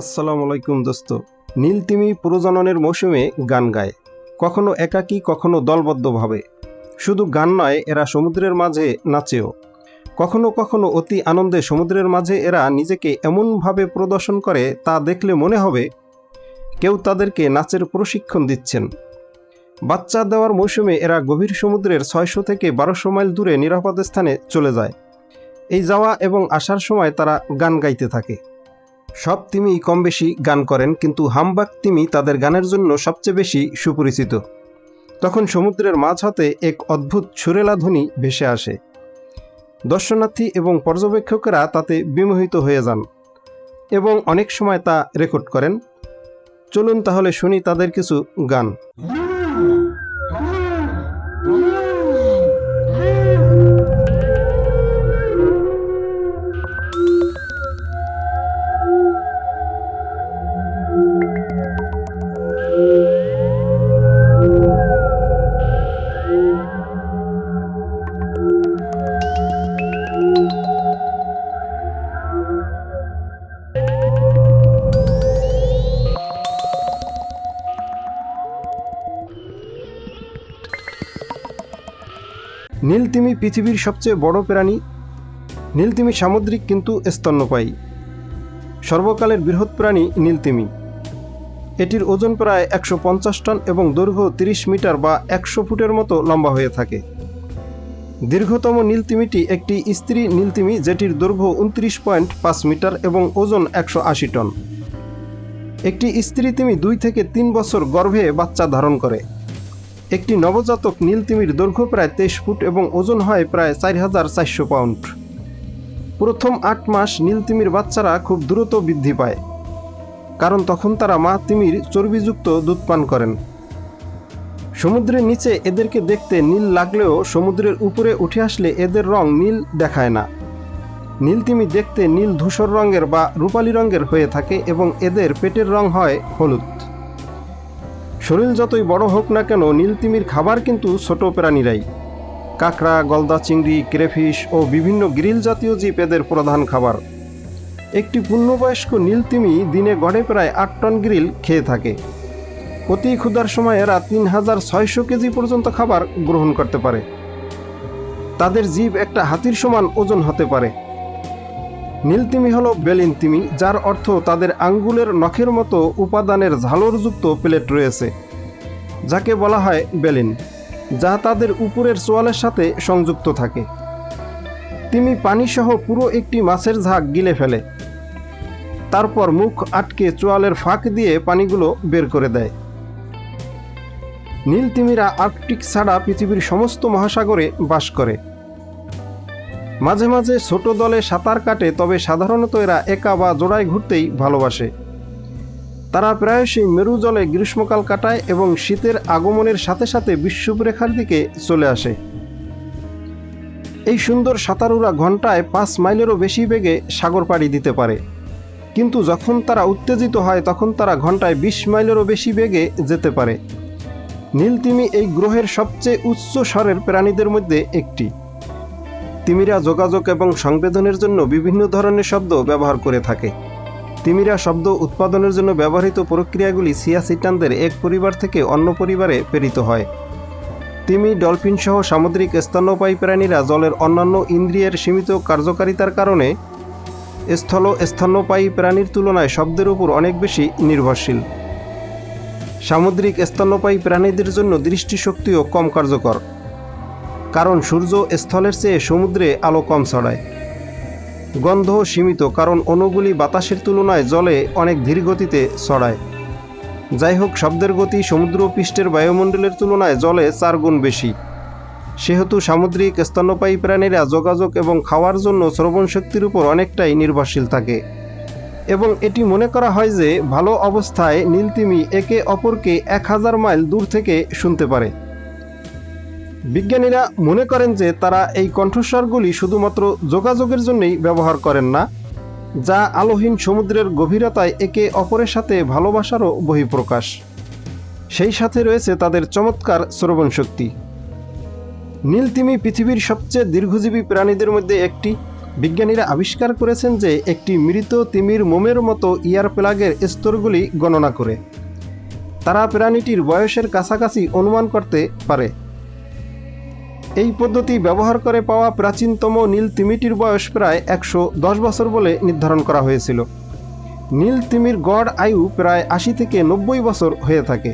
আসসালামু আলাইকুম দোস্ত। নীল তিমি প্রজননের মৌসুমে গান গায়, কখনো একাকী কখনো দলবদ্ধভাবে। শুধু গান নয়, এরা সমুদ্রের মাঝে নাচেও। কখনো কখনো অতি আনন্দে সমুদ্রের মাঝে এরা নিজেকে এমনভাবে প্রদর্শন করে তা দেখলে মনে হবে কেউ তাদেরকে নাচের প্রশিক্ষণ দিচ্ছেন। বাচ্চা দেওয়ার মৌসুমে এরা গভীর সমুদ্রের 600 থেকে 1200 মাইল দূরে নিরাপদ স্থানে চলে যায়। এই যাওয়া এবং আসার সময় তারা গান গাইতে থাকে। সব তিমি কম বেশি গান করেন, কিন্তু হামবাক তিমি তাদের গানের জন্য সবচেয়ে বেশি সুপরিচিত। তখন সমুদ্রের মাঝ হতে এক অদ্ভুত সুরেলা ধ্বনি ভেসে আসে। দর্শনার্থী এবং পর্যবেক্ষকেরা তাতে বিমোহিত হয়ে যান এবং অনেক সময় তা রেকর্ড করেন। চলুন তাহলে শুনি তাদের কিছু গান। নীল তিমি পৃথিবীর সবচেয়ে বড় প্রাণী। নীল তিমি সামুদ্রিক কিন্তু স্তন্যপায়ী। সর্বকালের বৃহৎ প্রাণী নীল তিমি। এটির ওজন প্রায় 150 টন এবং দৈর্ঘ্য 30 মিটার বা 100 ফুটের মতো লম্বা হয়ে থাকে। দীর্ঘতম নীল তিমিটি একটি স্ত্রী নীল তিমি, যেটির দৈর্ঘ্য 29.5 মিটার এবং ওজন 180 টন। একটি স্ত্রী তিমি 2 থেকে 3 বছর গর্ভে বাচ্চা ধারণ করে। একটি নবজাতক নীল তিমির দৈর্ঘ্য প্রায় 23 ফুট এবং ওজন হয় প্রায় 4400 পাউন্ড। প্রথম 8 মাস নীল তিমির বাচ্চারা খুব দ্রুত বৃদ্ধি পায়, কারণ তখন তারা মা তিমির চর্বিযুক্ত দুধ পান করেন। সমুদ্রের নিচে এদেরকে দেখতে নীল লাগলেও সমুদ্রের উপরে উঠে আসলে এদের রং নীল দেখায় না। নীল তিমি দেখতে নীল ধূসর রঙের বা রূপালী রঙের হয়ে থাকে এবং এদের পেটের রং হয় হলুদ। শরীর যতই বড় হোক না কেন, নীল তিমির খাবার কিন্তু ছোট প্রাণীরাই। কাঁকড়া, গলদা চিংড়ি, ক্রেফিশ ও বিভিন্ন গ্রিল জাতীয় জীব এদের প্রধান খাবার। একটি পূর্ণবয়স্ক নীল তিমি দিনে গড়ে প্রায় 8 টন গ্রিল খেয়ে থাকে। অতি ক্ষুধার সময় এরা 3600 কেজি পর্যন্ত খাবার গ্রহণ করতে পারে। তাদের জিভ একটা হাতির সমান ওজন হতে পারে। নীল তিমি হলো বেলিন তিমি, যার অর্থ তাদের আঙ্গুলের নখের মতো উপাদানের ঝালরযুক্ত প্লেট রয়েছে, যাকে বলা হয় বেলিন, যা তাদের উপরের চোয়ালের সাথে সংযুক্ত থাকে। তিমি পানিসহ পুরো একটি মাছের ঝাঁক গিলে ফেলে, তারপর মুখ আটকে চোয়ালের ফাঁক দিয়ে পানিগুলো বের করে দেয়। নীল তিমিরা আর্কটিক ছাড়া পৃথিবীর সমস্ত মহাসাগরে বাস করে। মাঝে মাঝে ছোট দলে সাঁতার কাটে, তবে সাধারণত এরা একা বা জোড়ায় ঘুরতেই ভালোবাসে। তারা প্রায়শই মেরু জলে গ্রীষ্মকাল কাটায় এবং শীতের আগমনের সাথে সাথে বিষুবরেখার দিকে চলে আসে। এই সুন্দর সাঁতারুরা ঘন্টায় 5 মাইলেরও বেশি বেগে সাগর পাড়ি দিতে পারে, কিন্তু যখন তারা উত্তেজিত হয় তখন তারা ঘন্টায় 20 মাইলেরও বেশি বেগে যেতে পারে। নীল তিমি এই গ্রহের সবচেয়ে উচ্চ স্বরের প্রাণীদের মধ্যে একটি। তিমিরা যোগাযোগ এবং সংবেদনের জন্য বিভিন্ন ধরনের শব্দ ব্যবহার করে থাকে। তিমিরা শব্দ উৎপাদনের জন্য ব্যবহৃত প্রক্রিয়াগুলি সিয়াসিটানদের এক পরিবার থেকে অন্য পরিবারে প্রেরিত হয়। তিমি, ডলফিন সহ সামুদ্রিক স্তন্যপায়ী প্রাণীরা জলের অন্যান্য ইন্দ্রিয়ের সীমিত কার্যকারিতার কারণে স্তন্যপায়ী প্রাণীর তুলনায় শব্দের উপর অনেক বেশি নির্ভরশীল। সামুদ্রিক স্তন্যপায়ী প্রাণীদের জন্য দৃষ্টিশক্তিও কম কার্যকর, কারণ সূর্য স্থলের চেয়ে সমুদ্রে আলো কম ছড়ায়। গন্ধ সীমিত, কারণ অণুগুলি বাতাসের তুলনায় জলে অনেক ধীর গতিতে ছড়ায়। যাই হোক, শব্দের গতি সমুদ্র পৃষ্ঠের বায়ুমণ্ডলের তুলনায় জলে 4 গুণ বেশি। সেহেতু সামুদ্রিক স্তন্যপায়ী প্রাণীরা যোগাযোগ এবং খাওয়ার জন্য শ্রবণ শক্তির উপর অনেকটাই নির্ভরশীল থাকে, এবং এটি মনে করা হয় যে ভালো অবস্থায় নীল তিমি একে অপরকে 1000 মাইল দূর থেকে শুনতে পারে। বিজ্ঞানীরা মনে করেন যে তারা এই কণ্ঠস্বরগুলি শুধুমাত্র যোগাযোগের জন্যই ব্যবহার করেন না, যা আলোহীন সমুদ্রের গভীরতায় একে অপরের সাথে ভালোবাসারও বহিঃপ্রকাশ। সেই সাথে রয়েছে তাদের চমৎকার শ্রবণ শক্তি। নীল তিমি পৃথিবীর সবচেয়ে দীর্ঘজীবী প্রাণীদের মধ্যে একটি। বিজ্ঞানীরা আবিষ্কার করেছেন যে একটি মৃত তিমির মোমের মতো ইয়ার প্লাগের স্তরগুলি গণনা করে তারা প্রাণীটির বয়সের কাছাকাছি অনুমান করতে পারে। এই পদ্ধতি ব্যবহার করে পাওয়া প্রাচীনতম নীল তিমিটির বয়স প্রায় 110 বছর বলে নির্ধারণ করা হয়েছিল। নীল তিমির গড় আয়ু প্রায় 80 থেকে 90 বছর হয়ে থাকে।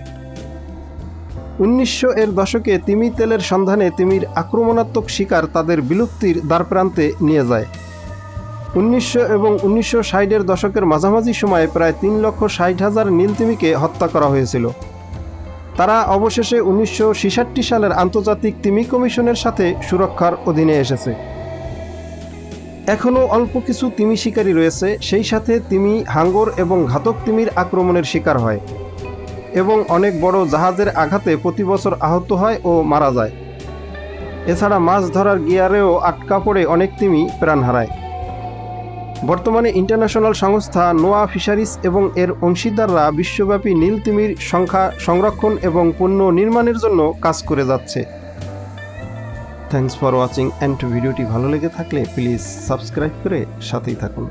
1900 এর দশকে তিমি তেলের সন্ধানে তিমির আক্রমণাত্মক শিকার তাদের বিলুপ্তির দ্বারপ্রান্তে নিয়ে যায়। 1900 এবং 1960 এর দশকের মাঝামাঝি সময়ে প্রায় 3,60,000 নীল তিমিকে হত্যা করা হয়েছিল। তারা অবশেষে 1966 সালের আন্তর্জাতিক তিমি কমিশনের সাথে সুরক্ষার অধীনে এসেছে। এখনও অল্প কিছু তিমি শিকারী রয়েছে, সেই সাথে তিমি হাঙ্গর এবং ঘাতক তিমির আক্রমণের শিকার হয় এবং অনেক বড় জাহাজের আঘাতে প্রতি বছর আহত হয় ও মারা যায়। এছাড়া মাছ ধরার গিয়ারেও আটকা পড়ে অনেক তিমি প্রাণ হারায়। বর্তমানে ইন্টারন্যাশনাল সংস্থা নোয়া ফিশারিজ এবং এর অংশীদাররা বিশ্বব্যাপী নীল তিমির সংখ্যা সংরক্ষণ এবং পণ্য নির্মাণের জন্য কাজ করে যাচ্ছে। থ্যাঙ্কস ফর ওয়াচিং, অ্যান্ড ভিডিওটি ভালো লেগে থাকলে প্লিজ সাবস্ক্রাইব করে সাথেই থাকুন।